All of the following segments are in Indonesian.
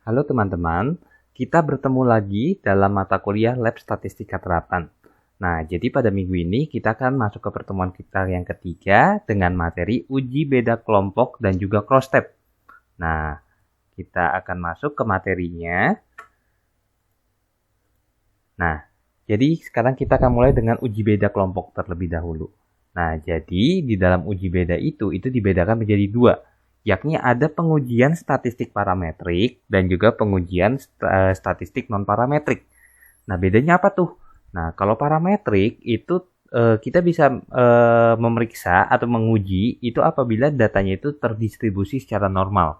Halo teman-teman, kita bertemu lagi dalam mata kuliah Lab Statistika Terapan. Nah, jadi pada minggu ini kita akan masuk ke pertemuan kita yang ketiga dengan materi uji beda kelompok dan juga cross step. Nah, kita akan masuk ke materinya. Nah, jadi sekarang kita akan mulai dengan uji beda kelompok terlebih dahulu. Nah, jadi di dalam uji beda itu dibedakan menjadi dua, yakni ada pengujian statistik parametrik dan juga pengujian statistik non-parametrik. Nah, bedanya apa tuh? Nah, kalau parametrik itu kita bisa memeriksa atau menguji itu apabila datanya itu terdistribusi secara normal.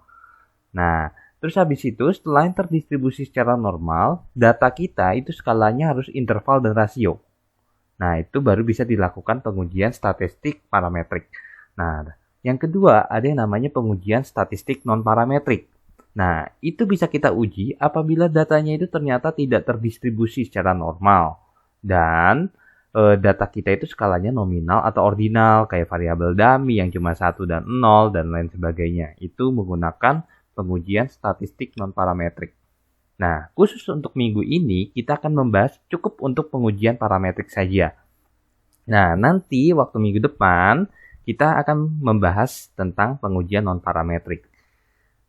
Nah, terus habis itu setelah terdistribusi secara normal, data kita itu skalanya harus interval dan rasio. Nah, itu baru bisa dilakukan pengujian statistik parametrik. Nah, yang kedua ada yang namanya pengujian statistik non-parametrik. Nah, itu bisa kita uji apabila datanya itu ternyata tidak terdistribusi secara normal. Dan data kita itu skalanya nominal atau ordinal, kayak variabel dummy yang cuma 1 dan 0 dan lain sebagainya. Itu menggunakan pengujian statistik non-parametrik. Nah, khusus untuk minggu ini, kita akan membahas cukup untuk pengujian parametrik saja. Nah, nanti waktu minggu depan, kita akan membahas tentang pengujian non-parametrik.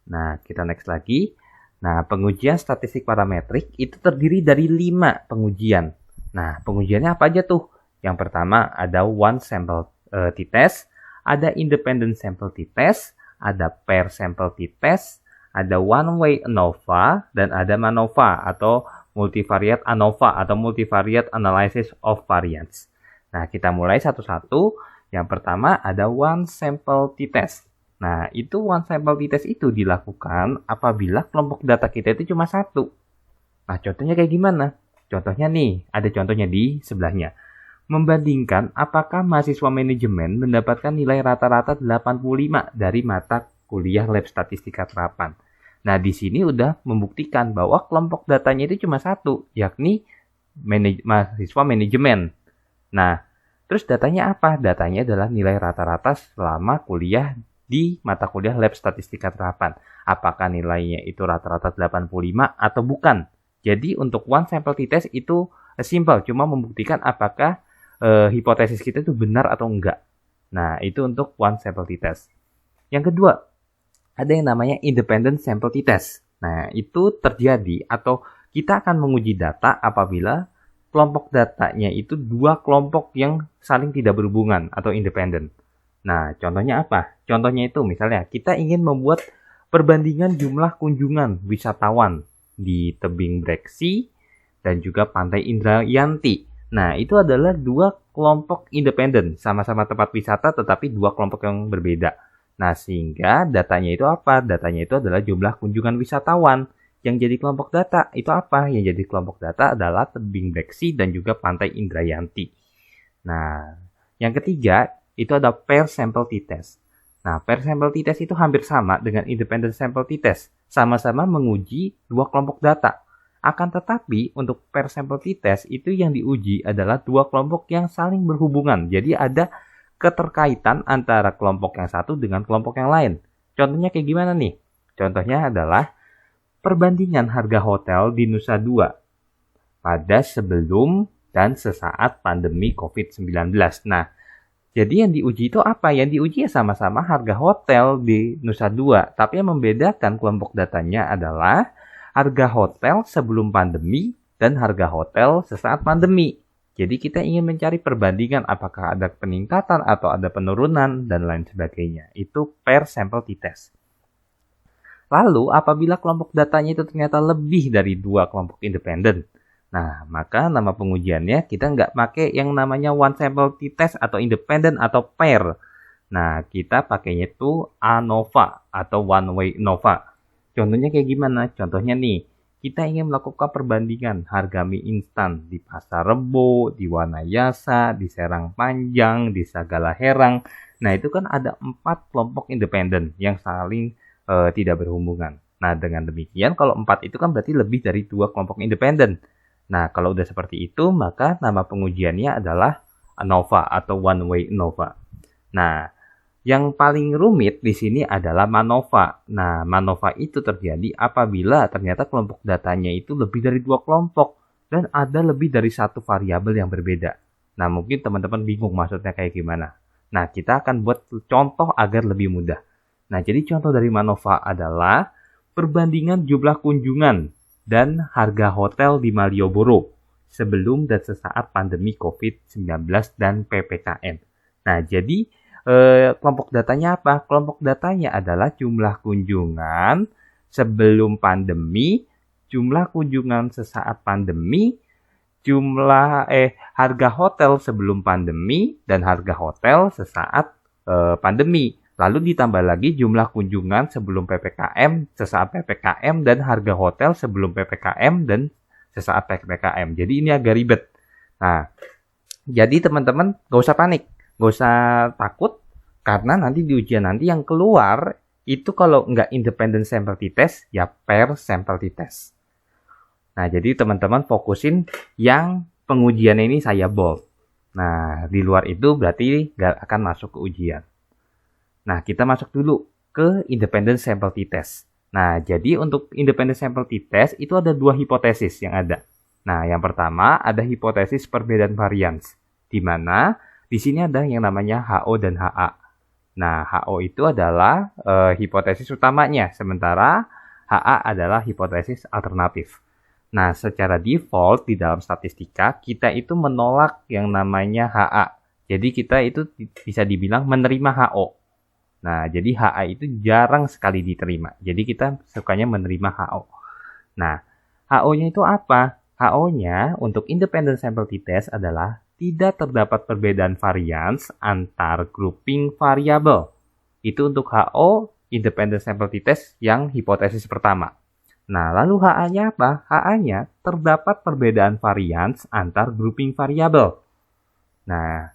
Nah, kita next lagi. Nah, pengujian statistik parametrik itu terdiri dari 5 pengujian. Nah, pengujiannya apa aja tuh? Yang pertama ada one sample t-test, ada independent sample t-test, ada pair sample t-test, ada one-way ANOVA, dan ada MANOVA atau multivariate ANOVA atau multivariate analysis of variance. Nah, kita mulai satu-satu. Yang pertama ada one sample t-test. Nah, itu one sample t-test itu dilakukan apabila kelompok data kita itu cuma satu. Nah, contohnya kayak gimana? Contohnya nih, ada contohnya di sebelahnya. Membandingkan apakah mahasiswa manajemen mendapatkan nilai rata-rata 85 dari mata kuliah Lab Statistika Terapan. Nah, di sini udah membuktikan bahwa kelompok datanya itu cuma satu, yakni mahasiswa manajemen. Nah, terus datanya apa? Datanya adalah nilai rata-rata selama kuliah di mata kuliah Lab Statistika Terapan. Apakah nilainya itu rata-rata 85 atau bukan? Jadi untuk one sample t-test itu simple, cuma membuktikan apakah hipotesis kita itu benar atau enggak. Nah, itu untuk one sample t-test. Yang kedua, ada yang namanya independent sample t-test. Nah, itu terjadi atau kita akan menguji data apabila kelompok datanya itu dua kelompok yang saling tidak berhubungan atau independen. Nah, contohnya apa? Contohnya itu misalnya kita ingin membuat perbandingan jumlah kunjungan wisatawan di tebing Breksi dan juga Pantai Indrayanti. Nah, itu adalah dua kelompok independen, sama-sama tempat wisata tetapi dua kelompok yang berbeda. Nah, sehingga datanya itu apa? Datanya itu adalah jumlah kunjungan wisatawan. Yang jadi kelompok data itu apa? Yang jadi kelompok data adalah tebing Breksi dan juga Pantai Indrayanti. Nah, yang ketiga itu ada pair sample t-test. Nah, pair sample t-test itu hampir sama dengan independent sample t-test. Sama-sama menguji dua kelompok data. Akan tetapi untuk pair sample t-test itu yang diuji adalah dua kelompok yang saling berhubungan. Jadi ada keterkaitan antara kelompok yang satu dengan kelompok yang lain. Contohnya kayak gimana nih? Contohnya adalah perbandingan harga hotel di Nusa Dua pada sebelum dan sesaat pandemi COVID-19. Nah, jadi yang diuji itu apa? Yang diuji ya sama-sama harga hotel di Nusa Dua. Tapi yang membedakan kelompok datanya adalah harga hotel sebelum pandemi dan harga hotel sesaat pandemi. Jadi kita ingin mencari perbandingan apakah ada peningkatan atau ada penurunan dan lain sebagainya. Itu pair sample t-test. Lalu apabila kelompok datanya itu ternyata lebih dari dua kelompok independen. Nah, maka nama pengujiannya kita nggak pakai yang namanya one sample t-test atau independen atau pair. Nah, kita pakainya itu ANOVA atau one way ANOVA. Contohnya kayak gimana? Contohnya nih, kita ingin melakukan perbandingan harga mie instan di Pasar Rebo, di Wanayasa, di Serang Panjang, di Sagala Herang. Nah, itu kan ada 4 kelompok independen yang saling tidak berhubungan. Nah, dengan demikian kalau 4 itu kan berarti lebih dari 2 kelompok independen. Nah, kalau udah seperti itu, maka nama pengujiannya adalah ANOVA atau one way ANOVA. Nah, Yang paling rumit di sini adalah MANOVA. Nah, MANOVA itu terjadi apabila ternyata kelompok datanya itu lebih dari 2 kelompok dan ada lebih dari 1 variabel yang berbeda. Nah, mungkin teman-teman bingung maksudnya kayak gimana. Nah, kita akan buat contoh agar lebih mudah. Nah, jadi contoh dari MANOVA adalah perbandingan jumlah kunjungan dan harga hotel di Malioboro sebelum dan sesaat pandemi COVID-19 dan PPKM. Nah, jadi kelompok datanya apa? Kelompok datanya adalah jumlah kunjungan sebelum pandemi, jumlah kunjungan sesaat pandemi, jumlah harga hotel sebelum pandemi dan harga hotel sesaat pandemi. Lalu ditambah lagi jumlah kunjungan sebelum PPKM, sesaat PPKM, dan harga hotel sebelum PPKM dan sesaat PPKM. Jadi ini agak ribet. Nah, jadi teman-teman gak usah panik, gak usah takut, karena nanti di ujian nanti yang keluar itu kalau nggak independent sample t-test, ya pair sample t-test. Nah, jadi teman-teman fokusin yang pengujian ini saya bold. Nah, di luar itu berarti nggak akan masuk ke ujian. Nah, kita masuk dulu ke independent sample t-test. Nah, jadi untuk independent sample t-test itu ada 2 hipotesis yang ada. Nah, yang pertama ada hipotesis perbedaan varians, di mana di sini ada yang namanya HO dan HA. Nah, HO itu adalah hipotesis utamanya, sementara HA adalah hipotesis alternatif. Nah, secara default di dalam statistika, kita itu menolak yang namanya HA. Jadi kita itu bisa dibilang menerima HO. Nah, jadi HA itu jarang sekali diterima. Jadi kita sukanya menerima HO. Nah, HO-nya itu apa? HO-nya untuk independent sample t-test adalah tidak terdapat perbedaan varians antar grouping variabel. Itu untuk HO independent sample t-test yang hipotesis pertama. Nah, lalu HA-nya apa? HA-nya terdapat perbedaan varians antar grouping variabel. Nah,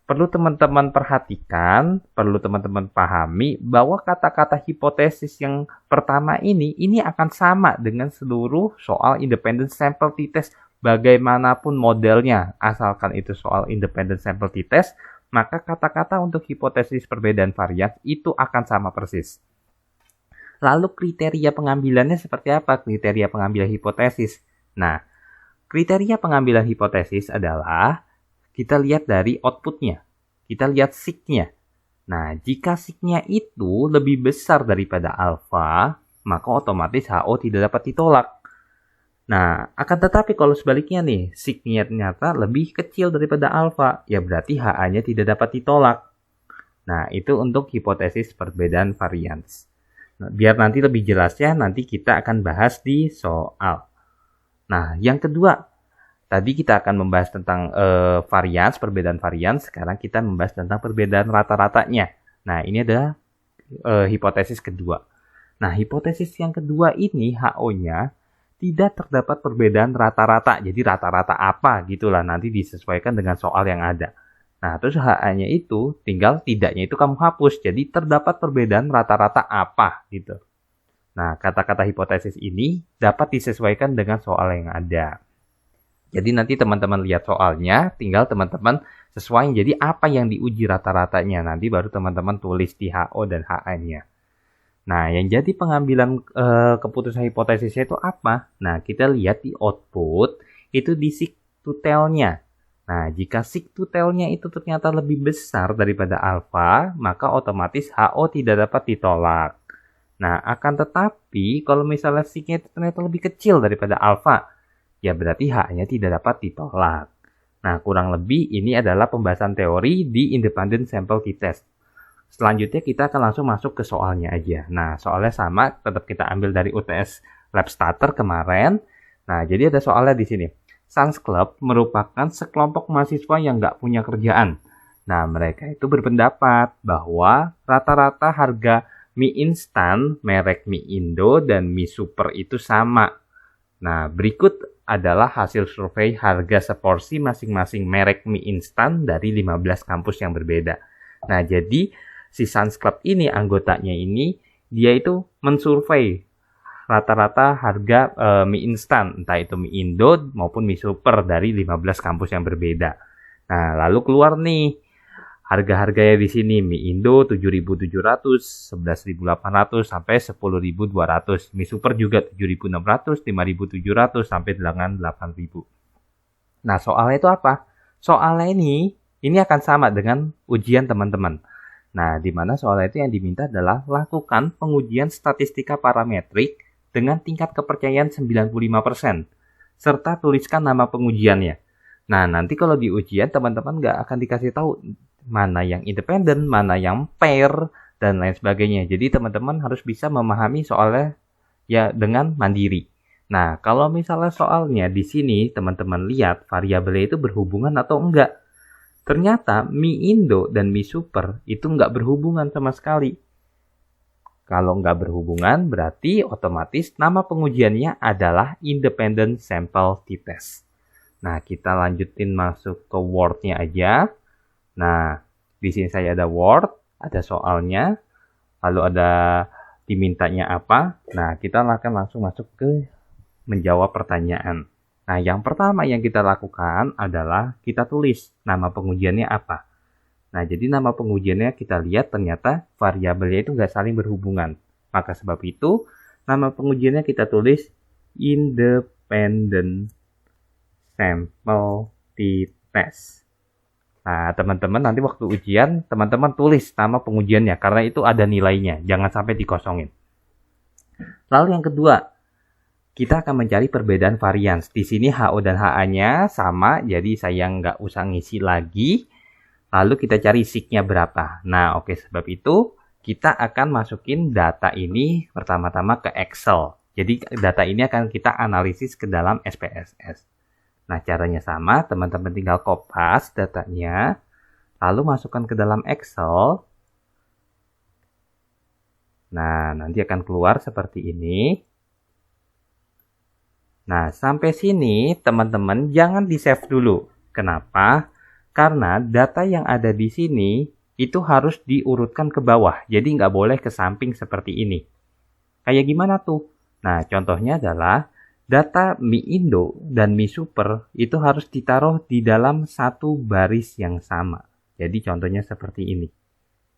perlu teman-teman perhatikan, perlu teman-teman pahami bahwa kata-kata hipotesis yang pertama ini akan sama dengan seluruh soal independent sample t-test bagaimanapun modelnya. Asalkan itu soal independent sample t-test, maka kata-kata untuk hipotesis perbedaan varian itu akan sama persis. Lalu kriteria pengambilannya seperti apa? Kriteria pengambilan hipotesis. Nah, kriteria pengambilan hipotesis adalah kita lihat dari outputnya. Kita lihat sig-nya. Nah, jika sig-nya itu lebih besar daripada alfa, maka otomatis HO tidak dapat ditolak. Nah, akan tetapi kalau sebaliknya nih, sig-nya ternyata lebih kecil daripada alfa, ya berarti HA-nya tidak dapat ditolak. Nah, itu untuk hipotesis perbedaan varians. Nah, biar nanti lebih jelasnya, nanti kita akan bahas di soal. Nah, yang kedua, tadi kita akan membahas tentang varians, perbedaan varians. Sekarang kita membahas tentang perbedaan rata-ratanya. Nah, ini adalah hipotesis kedua. Nah, hipotesis yang kedua ini HO-nya tidak terdapat perbedaan rata-rata. Jadi rata-rata apa gitulah, nanti disesuaikan dengan soal yang ada. Nah, terus HA-nya itu tinggal tidaknya itu kamu hapus. Jadi terdapat perbedaan rata-rata apa gitu. Nah, kata-kata hipotesis ini dapat disesuaikan dengan soal yang ada. Jadi nanti teman-teman lihat soalnya, tinggal teman-teman sesuaikan. Jadi apa yang diuji rata-ratanya, nanti baru teman-teman tulis di HO dan HA-nya. Nah, yang jadi pengambilan keputusan hipotesisnya itu apa? Nah, kita lihat di output, itu di sig to tell-nya. Nah, jika sig to tell-nya itu ternyata lebih besar daripada alfa, maka otomatis HO tidak dapat ditolak. Nah, akan tetapi kalau misalnya sig-nya ternyata lebih kecil daripada alfa, ya berarti H-nya tidak dapat ditolak. Nah, kurang lebih ini adalah pembahasan teori di independent sample t-test. Selanjutnya kita akan langsung masuk ke soalnya aja. Nah, soalnya sama, tetap kita ambil dari UTS Lab Starter kemarin. Nah, jadi ada soalnya di sini. Suns Club merupakan sekelompok mahasiswa yang nggak punya kerjaan. Nah, mereka itu berpendapat bahwa rata-rata harga mie instan, merek mie Indo dan mie super itu sama. Nah, berikut adalah hasil survei harga seporsi masing-masing merek mie instan dari 15 kampus yang berbeda. Nah, jadi si Suns Club ini, anggotanya ini, dia itu mensurvei rata-rata harga mie instan, entah itu mie Indo maupun mie super dari 15 kampus yang berbeda. Nah, lalu keluar nih Harga-harganya di sini mie Indo 7.700, 11.800 sampai 10.200. Mie super juga 7.600, 5.700 sampai dengan 8.000. Nah, soalnya itu apa? Soalnya ini akan sama dengan ujian teman-teman. Nah, di mana soalnya itu yang diminta adalah lakukan pengujian statistika parametrik dengan tingkat kepercayaan 95%, serta tuliskan nama pengujiannya. Nah, nanti kalau di ujian teman-teman nggak akan dikasih tahu mana yang independen, mana yang pair, dan lain sebagainya. Jadi teman-teman harus bisa memahami soalnya ya dengan mandiri. Nah, kalau misalnya soalnya di sini teman-teman lihat variabelnya itu berhubungan atau enggak. Ternyata mie Indo dan mie super itu enggak berhubungan sama sekali. Kalau enggak berhubungan berarti otomatis nama pengujiannya adalah Independent Sample T-Test. Nah, kita lanjutin masuk ke Word-nya aja. Nah, di sini saya ada Word, ada soalnya, lalu ada dimintanya apa. Nah, kita akan langsung masuk ke menjawab pertanyaan. Nah, yang pertama yang kita lakukan adalah kita tulis nama pengujiannya apa. Nah, jadi nama pengujiannya kita lihat ternyata variabelnya itu nggak saling berhubungan. Maka sebab itu, nama pengujiannya kita tulis Independent Sample T-Test. Nah, teman-teman nanti waktu ujian, teman-teman tulis nama pengujiannya karena itu ada nilainya. Jangan sampai dikosongin. Lalu yang kedua, kita akan mencari perbedaan varians. Di sini HO dan HA-nya sama, jadi saya nggak usah ngisi lagi. Lalu kita cari SIG-nya berapa. Nah, oke, sebab itu kita akan masukin data ini pertama-tama ke Excel. Jadi data ini akan kita analisis ke dalam SPSS. Nah, caranya sama, teman-teman tinggal kopas datanya, lalu masukkan ke dalam Excel. Nah, nanti akan keluar seperti ini. Nah, sampai sini teman-teman jangan di-save dulu. Kenapa? Karena data yang ada di sini itu harus diurutkan ke bawah. Jadi nggak boleh ke samping seperti ini. Kayak gimana tuh? Nah, contohnya adalah data mie Indo dan mie super itu harus ditaruh di dalam satu baris yang sama. Jadi contohnya seperti ini.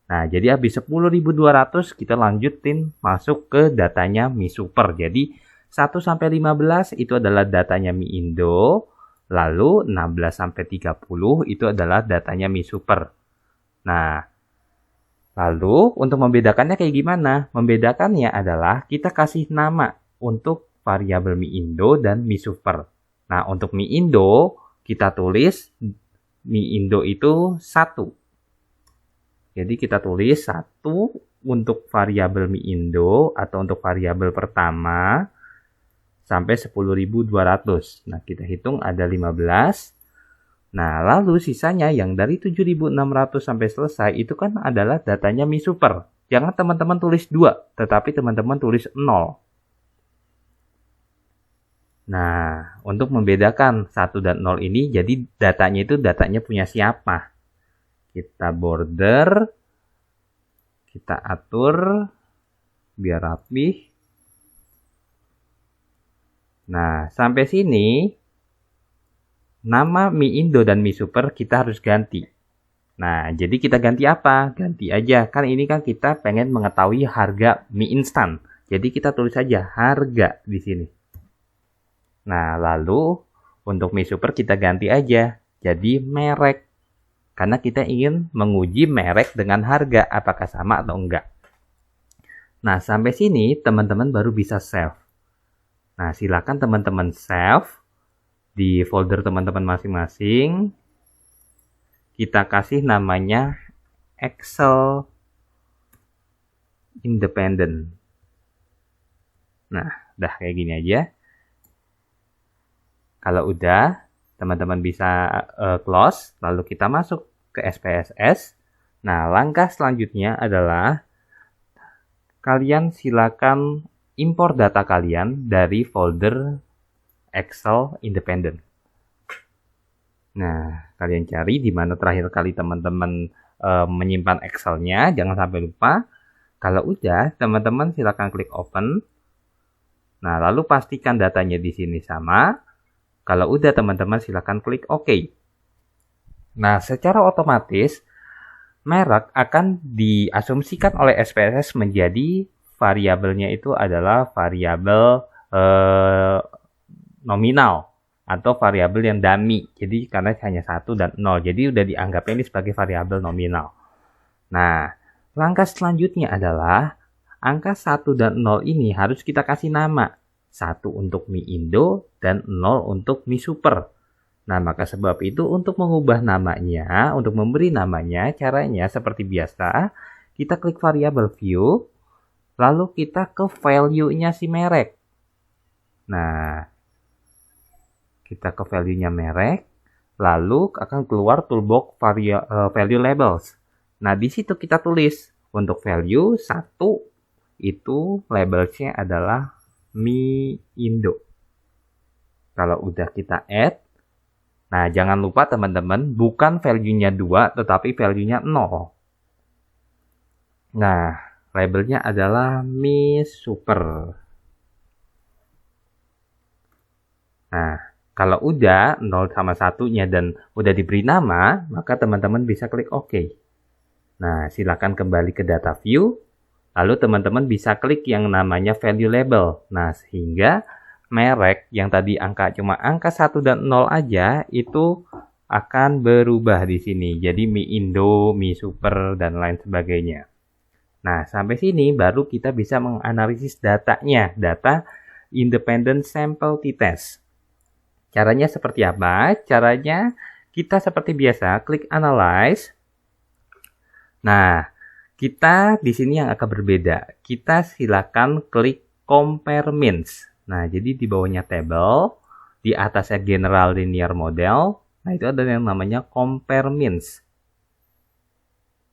Nah, jadi habis 10.200 kita lanjutin masuk ke datanya mie super. Jadi 1 sampai 15 itu adalah datanya mie Indo, lalu 16 sampai 30 itu adalah datanya mie super. Nah, lalu untuk membedakannya kayak gimana? Membedakannya adalah kita kasih nama untuk variabel mie Indo dan mie super. Nah, untuk mie Indo, kita tulis mie Indo itu 1. Jadi kita tulis 1 untuk variabel mie Indo atau untuk variabel pertama sampai 10.200. Nah, kita hitung ada 15. Nah, lalu sisanya yang dari 7.600 sampai selesai itu kan adalah datanya mie super. Jangan teman-teman tulis 2, tetapi teman-teman tulis 0. Nah, untuk membedakan 1 dan 0 ini, jadi datanya itu datanya punya siapa? Kita border, kita atur biar rapi. Nah, sampai sini, nama mie Indo dan mie super kita harus ganti. Nah, jadi kita ganti apa? Ganti aja, kan ini kan kita pengen mengetahui harga mie instan. Jadi kita tulis aja harga di sini. Nah, lalu untuk mie super kita ganti aja jadi merek. Karena kita ingin menguji merek dengan harga apakah sama atau enggak. Nah, sampai sini teman-teman baru bisa save. Nah, silakan teman-teman save di folder teman-teman masing-masing. Kita kasih namanya Excel Independent. Nah, udah kayak gini aja. Kalau udah, teman-teman bisa close, lalu kita masuk ke SPSS. Nah, langkah selanjutnya adalah kalian silakan impor data kalian dari folder Excel Independent. Nah, kalian cari di mana terakhir kali teman-teman menyimpan Excel-nya, jangan sampai lupa. Kalau udah, teman-teman silakan klik open. Nah, lalu pastikan datanya di sini sama. Kalau udah teman-teman silakan klik OK. Nah, secara otomatis merek akan diasumsikan oleh SPSS menjadi variabelnya itu adalah variabel nominal atau variabel yang dummy. Jadi karena hanya 1 dan 0. Jadi udah dianggapnya ini sebagai variabel nominal. Nah, langkah selanjutnya adalah angka 1 dan 0 ini harus kita kasih nama. 1 untuk Mi Indo dan 0 untuk Mi Super. Nah, maka sebab itu untuk mengubah namanya, untuk memberi namanya, caranya seperti biasa, kita klik variabel view, lalu kita ke value-nya si merek. Nah, kita ke value-nya merek, lalu akan keluar toolbox value labels. Nah, di situ kita tulis untuk value 1 itu labelsnya adalah Mi Indo. Kalau udah kita add, nah, jangan lupa teman-teman, bukan value-nya 2, tetapi value-nya 0. Nah, labelnya adalah Mi Super. Nah, kalau udah 0 sama 1-nya dan udah diberi nama, maka teman-teman bisa klik OK. Nah, silakan kembali ke data view, lalu teman-teman bisa klik yang namanya value label. Nah, sehingga merek yang tadi cuma angka 1 dan 0 aja itu akan berubah di sini. Jadi Mi Indo, Mi Super, dan lain sebagainya. Nah, sampai sini baru kita bisa menganalisis datanya, data independent sample t-test. Caranya seperti apa? Caranya kita seperti biasa klik analyze. Nah, kita di sini yang akan berbeda. Kita silakan klik compare means. Nah, jadi di bawahnya table, di atasnya general linear model. Nah, itu ada yang namanya compare means.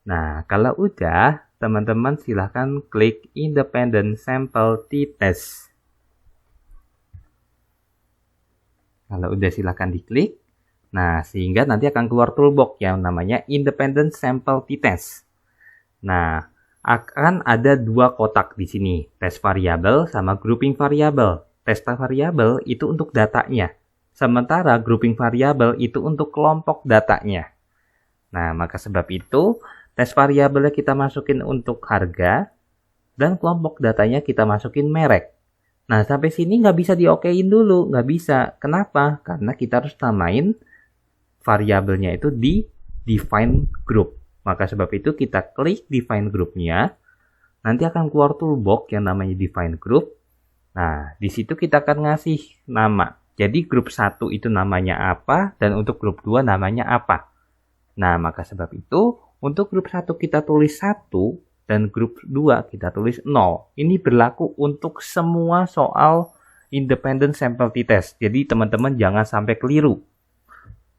Nah, kalau udah, teman-teman silahkan klik independent sample t-test. Kalau udah silahkan diklik. Nah, sehingga nanti akan keluar toolbox yang namanya independent sample t-test. Nah, akan ada 2 kotak di sini, test variabel sama grouping variabel. Test variabel itu untuk datanya, sementara grouping variabel itu untuk kelompok datanya. Nah, maka sebab itu, test variabelnya kita masukin untuk harga, dan kelompok datanya kita masukin merek. Nah, sampai sini nggak bisa di-okein dulu, nggak bisa. Kenapa? Karena kita harus namain variabelnya itu di define group. Maka sebab itu kita klik define groupnya, nanti akan keluar toolbox yang namanya define group. Nah, di situ kita akan ngasih nama. Jadi grup 1 itu namanya apa, dan untuk grup 2 namanya apa. Nah, maka sebab itu, untuk grup 1 kita tulis 1, dan grup 2 kita tulis 0. Ini berlaku untuk semua soal independent sample t-test. Jadi teman-teman jangan sampai keliru.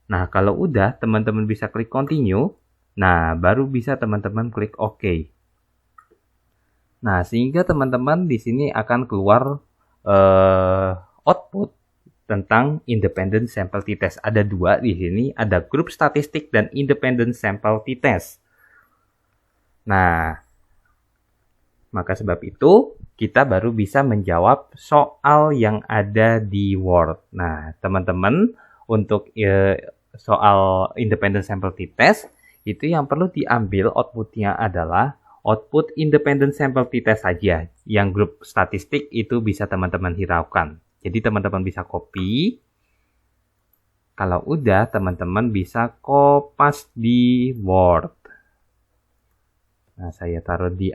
Nah, kalau udah, teman-teman bisa klik continue. Nah, baru bisa teman-teman klik OK. Nah, sehingga teman-teman di sini akan keluar output tentang independent sample t-test. Ada 2 di sini, ada grup statistik dan independent sample t-test. Nah, maka sebab itu kita baru bisa menjawab soal yang ada di Word. Nah, teman-teman, untuk soal independent sample t-test, itu yang perlu diambil outputnya adalah output independent sample t-test saja. Yang grup statistik itu bisa teman-teman hiraukan. Jadi teman-teman bisa copy. Kalau udah, teman-teman bisa kopas di Word. Nah, saya taruh di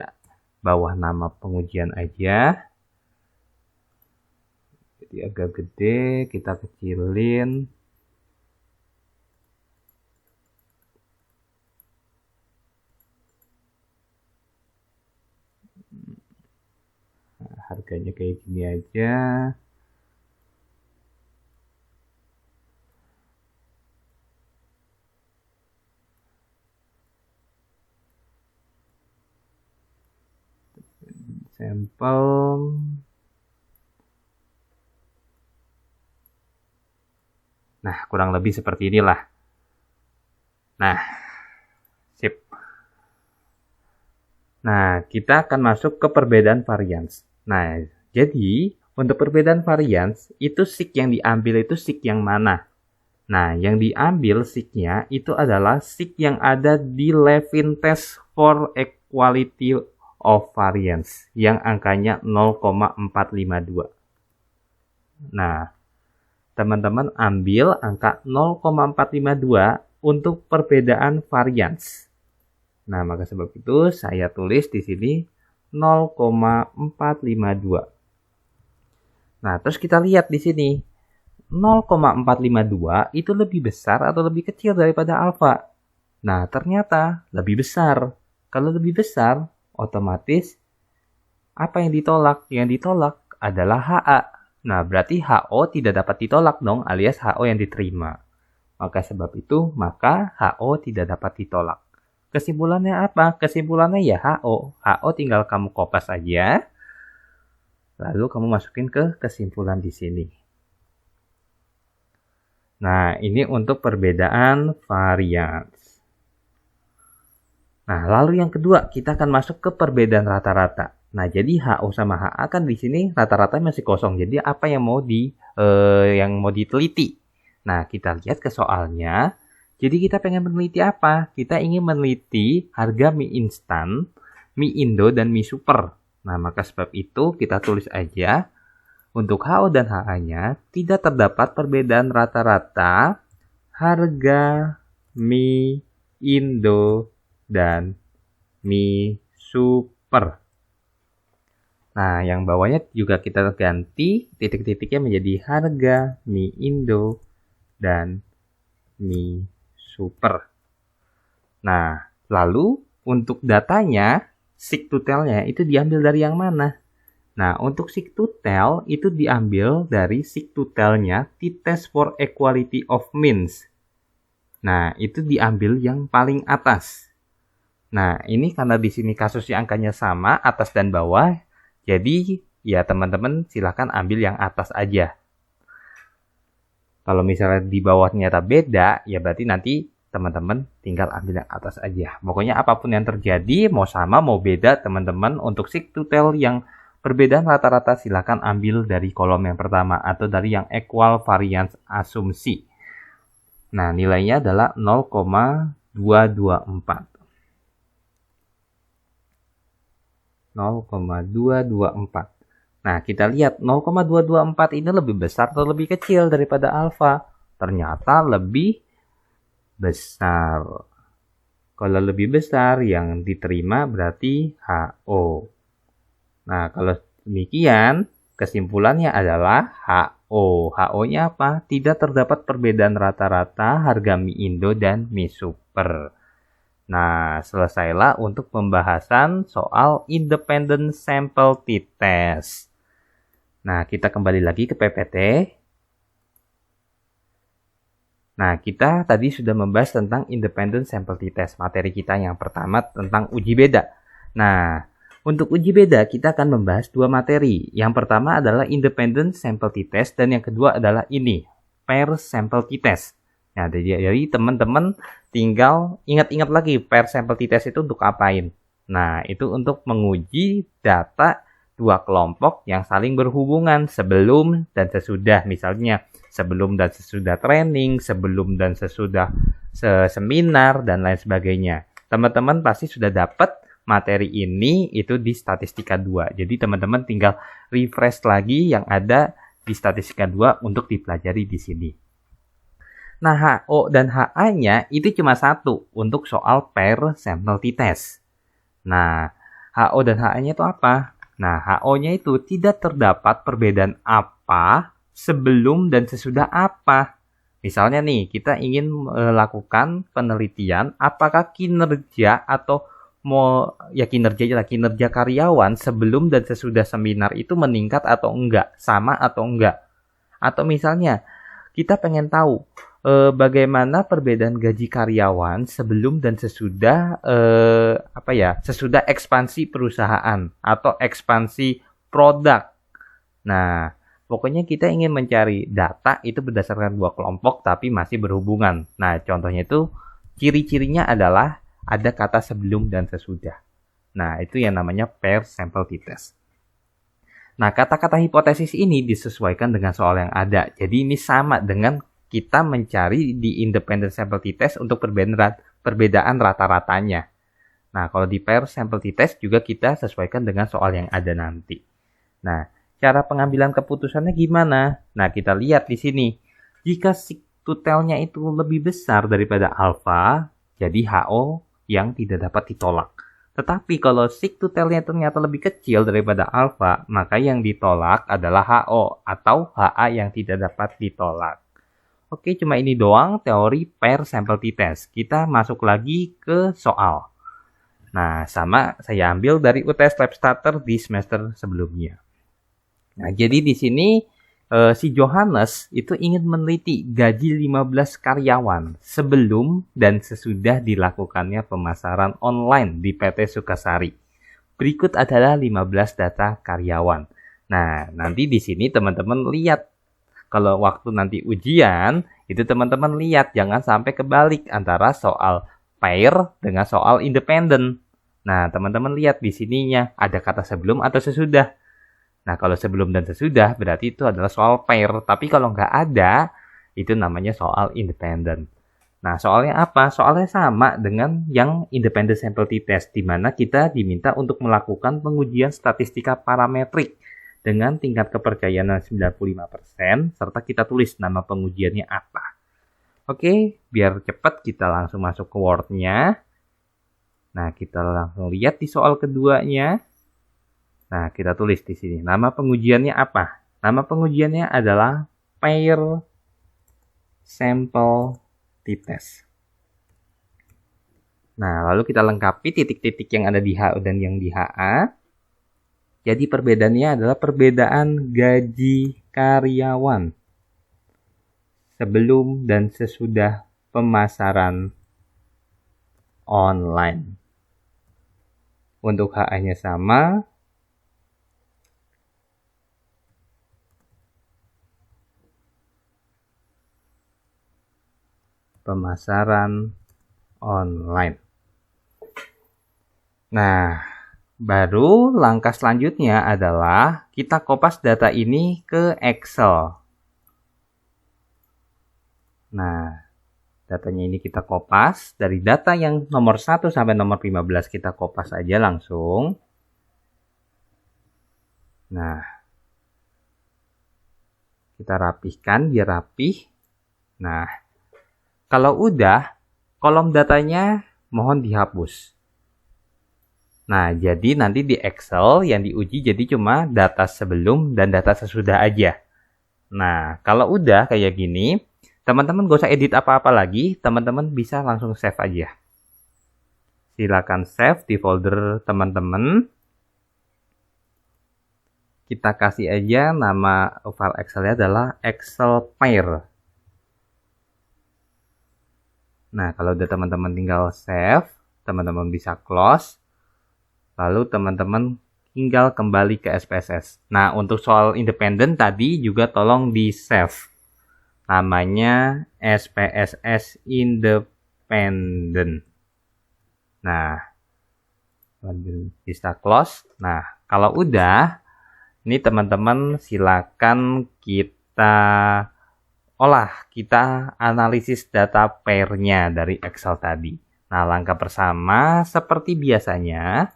bawah nama pengujian aja. Jadi agak gede, kita kecilin. Nah, harganya kayak gini aja. Sampel. Nah, kurang lebih seperti inilah. Nah, sip. Nah, kita akan masuk ke perbedaan varians. Nah, jadi untuk perbedaan varians, itu seek yang diambil itu seek yang mana? Nah, yang diambil signya itu adalah sig yang ada di Levin test for equality of variance yang angkanya 0,452. Nah, teman-teman ambil angka 0,452 untuk perbedaan variance. Nah, maka sebab itu saya tulis di sini 0,452. Nah, terus kita lihat di sini 0,452 itu lebih besar atau lebih kecil daripada alfa. Nah, ternyata lebih besar. Kalau lebih besar, otomatis apa yang ditolak? Yang ditolak adalah HA. Nah, berarti HO tidak dapat ditolak dong, alias HO yang diterima. Maka sebab itu, maka HO tidak dapat ditolak. Kesimpulannya apa? Kesimpulannya ya HO. HO tinggal kamu kopas aja. Lalu kamu masukin ke kesimpulan di sini. Nah, ini untuk perbedaan varians. Nah, lalu yang kedua, kita akan masuk ke perbedaan rata-rata. Nah, jadi HO sama HA kan di sini rata-rata masih kosong. Jadi apa yang mau diteliti? Nah, kita lihat ke soalnya. Jadi kita pengen meneliti apa? Kita ingin meneliti harga mie instan, mie Indo, dan mie super. Nah, maka sebab itu kita tulis aja. Untuk HO dan HA-nya tidak terdapat perbedaan rata-rata harga mie Indo dan mie super. Nah, yang bawahnya juga kita ganti titik-titiknya menjadi harga mie Indo dan mie super. Nah, lalu untuk datanya, sigtutelnya itu diambil dari yang mana? Nah, untuk sigtutel itu diambil dari sigtutelnya t-test for equality of means. Nah, itu diambil yang paling atas. Nah, ini karena di sini kasusnya angkanya sama, atas dan bawah. Jadi, ya teman-teman silahkan ambil yang atas aja. Kalau misalnya di bawah ternyata beda, ya berarti nanti teman-teman tinggal ambil yang atas aja. Pokoknya apapun yang terjadi, mau sama mau beda teman-teman, untuk sigtutel yang perbedaan rata-rata silakan ambil dari kolom yang pertama atau dari yang equal variance asumsi. Nah, nilainya adalah 0,224. 0,224. Nah, kita lihat 0,224 ini lebih besar atau lebih kecil daripada alfa? Ternyata lebih besar. Kalau lebih besar, yang diterima berarti HO. Nah, kalau demikian, kesimpulannya adalah HO. HO-nya apa? Tidak terdapat perbedaan rata-rata harga mie Indo dan mie super. Nah, selesailah untuk pembahasan soal independent sample t-test. Nah, kita kembali lagi ke PPT. Nah, kita tadi sudah membahas tentang independent sample t-test. Materi kita yang pertama tentang uji beda. Nah, untuk uji beda, kita akan membahas dua materi. Yang pertama adalah independent sample t-test dan yang kedua adalah ini, pair sample t-test. Nah, jadi teman-teman tinggal ingat-ingat lagi pair sample t-test itu untuk apain. Nah, itu untuk menguji data dua kelompok yang saling berhubungan sebelum dan sesudah. Misalnya, sebelum dan sesudah training, sebelum dan sesudah seminar, dan lain sebagainya. Teman-teman pasti sudah dapat materi ini itu di statistika 2. Jadi teman-teman tinggal refresh lagi yang ada di statistika 2 untuk dipelajari di sini. Nah, HO dan HA-nya itu cuma satu untuk soal pair sample t-test. Nah, HO dan HA-nya itu apa? Nah, HO-nya itu tidak terdapat perbedaan apa sebelum dan sesudah apa. Misalnya nih, kita ingin melakukan penelitian apakah kinerja atau kinerja karyawan sebelum dan sesudah seminar itu meningkat atau enggak, sama atau enggak. Atau misalnya kita pengen tahu bagaimana perbedaan gaji karyawan sebelum dan sesudah sesudah ekspansi perusahaan atau ekspansi produk. Nah, pokoknya kita ingin mencari data itu berdasarkan dua kelompok tapi masih berhubungan. Nah, contohnya itu ciri-cirinya adalah ada kata sebelum dan sesudah. Nah, itu yang namanya pair sample t-test. Nah, kata-kata hipotesis ini disesuaikan dengan soal yang ada. Jadi ini sama dengan kita mencari di independent sample t-test untuk perbedaan rata-ratanya. Nah, kalau di pair sample t-test juga kita sesuaikan dengan soal yang ada nanti. Nah, cara pengambilan keputusannya gimana? Nah, kita lihat di sini. Jika sig-to-tell-nya itu lebih besar daripada alfa, jadi HO yang tidak dapat ditolak. Tetapi kalau sig-to-tell-nya ternyata lebih kecil daripada alfa, maka yang ditolak adalah HO atau HA yang tidak dapat ditolak. Oke, cuma ini doang teori pair sample t-test. Kita masuk lagi ke soal. Nah, sama saya ambil dari UTS Lab Starter di semester sebelumnya. Nah, jadi di sini si Johannes itu ingin meneliti gaji 15 karyawan sebelum dan sesudah dilakukannya pemasaran online di PT Sukasari. Berikut adalah 15 data karyawan. Nah, nanti di sini teman-teman lihat. Kalau waktu nanti ujian, itu teman-teman lihat. Jangan sampai kebalik antara soal pair dengan soal independen. Nah, teman-teman lihat di sininya ada kata sebelum atau sesudah. Nah, kalau sebelum dan sesudah berarti itu adalah soal pair. Tapi kalau nggak ada, itu namanya soal independen. Nah, soalnya apa? Soalnya sama dengan yang independent sample t-test, di mana kita diminta untuk melakukan pengujian statistika parametrik dengan tingkat kepercayaan 95%, serta kita tulis nama pengujiannya apa. Oke, biar cepat kita langsung masuk ke Word-nya. Nah, kita langsung lihat di soal keduanya. Nah, kita tulis di sini. Nama pengujiannya apa? Nama pengujiannya adalah pair sample t-test. Nah, lalu kita lengkapi titik-titik yang ada di HO dan yang di HA. Jadi perbedaannya adalah perbedaan gaji karyawan sebelum dan sesudah pemasaran online. Untuk HA-nya sama. Pemasaran online. Nah, baru langkah selanjutnya adalah kita kopas data ini ke Excel. Nah, datanya ini kita kopas. Dari data yang nomor 1 sampai nomor 15 kita kopas aja langsung. Nah, kita rapihkan biar rapih. Nah, kalau udah, kolom datanya mohon dihapus. Nah, jadi nanti di Excel yang diuji jadi cuma data sebelum dan data sesudah aja. Nah, kalau udah kayak gini, teman-teman gak usah edit apa-apa lagi, teman-teman bisa langsung save aja. Silakan save di folder teman-teman. Kita kasih aja nama file Excel-nya adalah Excel pair. Nah, kalau udah teman-teman tinggal save, teman-teman bisa close. Lalu teman-teman tinggal kembali ke SPSS. Nah, untuk soal independen tadi juga tolong di save. Namanya SPSS Independent. Nah, bisa close. Nah, kalau udah, ini teman-teman silakan kita kita analisis data pair-nya dari Excel tadi. Nah, langkah pertama seperti biasanya,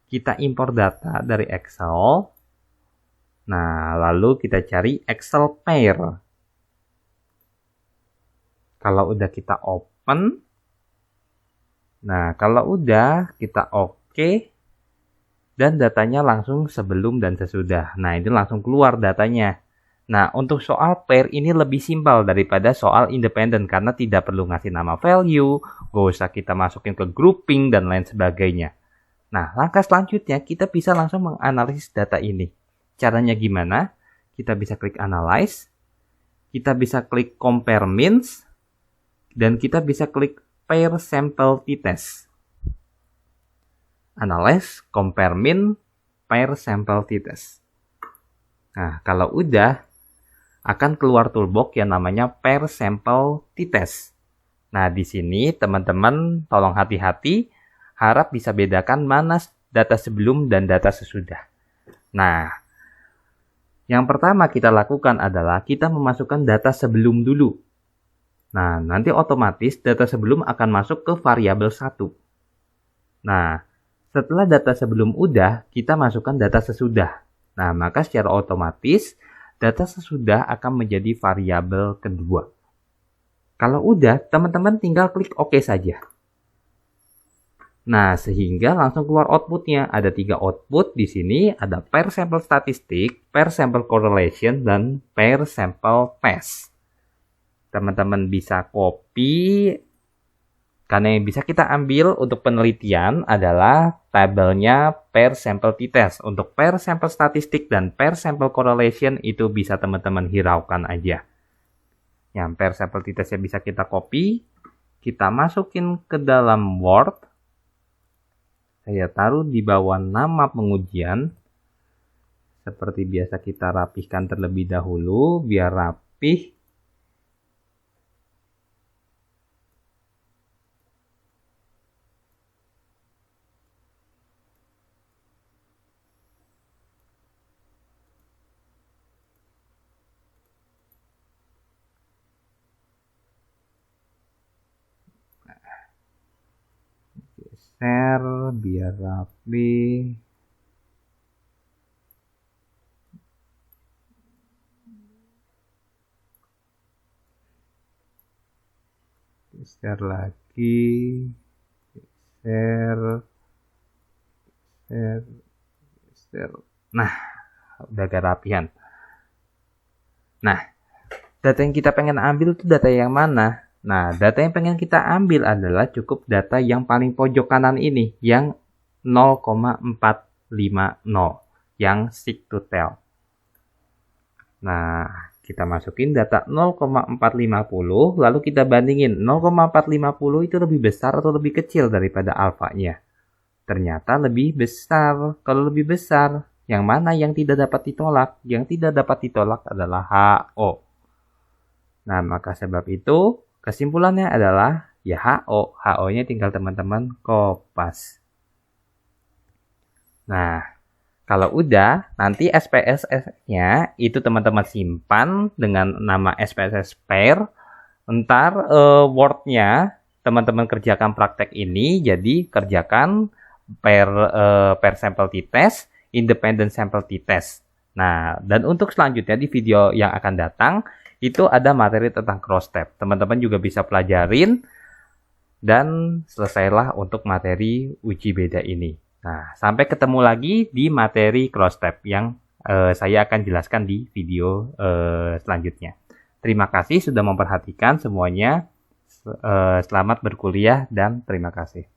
kita impor data dari Excel. Nah, lalu kita cari Excel pair. Kalau udah kita open. Nah, kalau udah kita oke. Dan datanya langsung sebelum dan sesudah. Nah, ini langsung keluar datanya. Nah, untuk soal pair ini lebih simpel daripada soal independen karena tidak perlu ngasih nama value, gak usah kita masukin ke grouping, dan lain sebagainya. Nah, langkah selanjutnya kita bisa langsung menganalisis data ini. Caranya gimana? Kita bisa klik Analyze, kita bisa klik Compare Means, dan kita bisa klik Pair Sample t-test. Analyze, Compare Mean, Pair Sample t-test. Nah, kalau udah, akan keluar toolbox yang namanya Pair Sample t-test. Nah, di sini teman-teman tolong hati-hati, harap bisa bedakan mana data sebelum dan data sesudah. Nah, yang pertama kita lakukan adalah kita memasukkan data sebelum dulu. Nah, nanti otomatis data sebelum akan masuk ke variabel 1. Nah, setelah data sebelum udah, kita masukkan data sesudah. Nah, maka secara otomatis data sesudah akan menjadi variabel kedua. Kalau udah, teman-teman tinggal klik OK saja. Nah, sehingga langsung keluar outputnya. Ada 3 output di sini, ada per sample statistik, per sample correlation, dan per sample test. Teman-teman bisa copy, karena yang bisa kita ambil untuk penelitian adalah tabelnya per sample t-test. Untuk per sample statistik dan per sample correlation itu bisa teman-teman hiraukan aja. Yang per sample t-testnya bisa kita copy, kita masukin ke dalam Word. Saya taruh di bawah nama pengujian. Seperti biasa kita rapihkan terlebih dahulu biar rapih. Geser biar rapi. Geser lagi. Geser. Nah, udah agak rapian. Nah, data yang kita pengen ambil itu data yang mana? Nah, data yang pengen kita ambil adalah cukup data yang paling pojok kanan ini, yang 0,450, yang seek to tell. Nah, kita masukin data 0,450, lalu kita bandingin 0,450 itu lebih besar atau lebih kecil daripada alfanya. Ternyata lebih besar. Kalau lebih besar, yang mana yang tidak dapat ditolak? Yang tidak dapat ditolak adalah HO. Nah, maka sebab itu kesimpulannya adalah ya HO. HO-nya tinggal teman-teman kopas. Nah, kalau udah, nanti SPSS-nya itu teman-teman simpan dengan nama SPSS pair. Ntar Word-nya teman-teman kerjakan praktek ini, jadi kerjakan per sample t-test, independent sample t-test. Nah, dan untuk selanjutnya di video yang akan datang, itu ada materi tentang cross step. Teman-teman juga bisa pelajarin dan selesailah untuk materi uji beda ini. Nah, sampai ketemu lagi di materi cross step yang saya akan jelaskan di video selanjutnya. Terima kasih sudah memperhatikan semuanya. Selamat berkuliah dan terima kasih.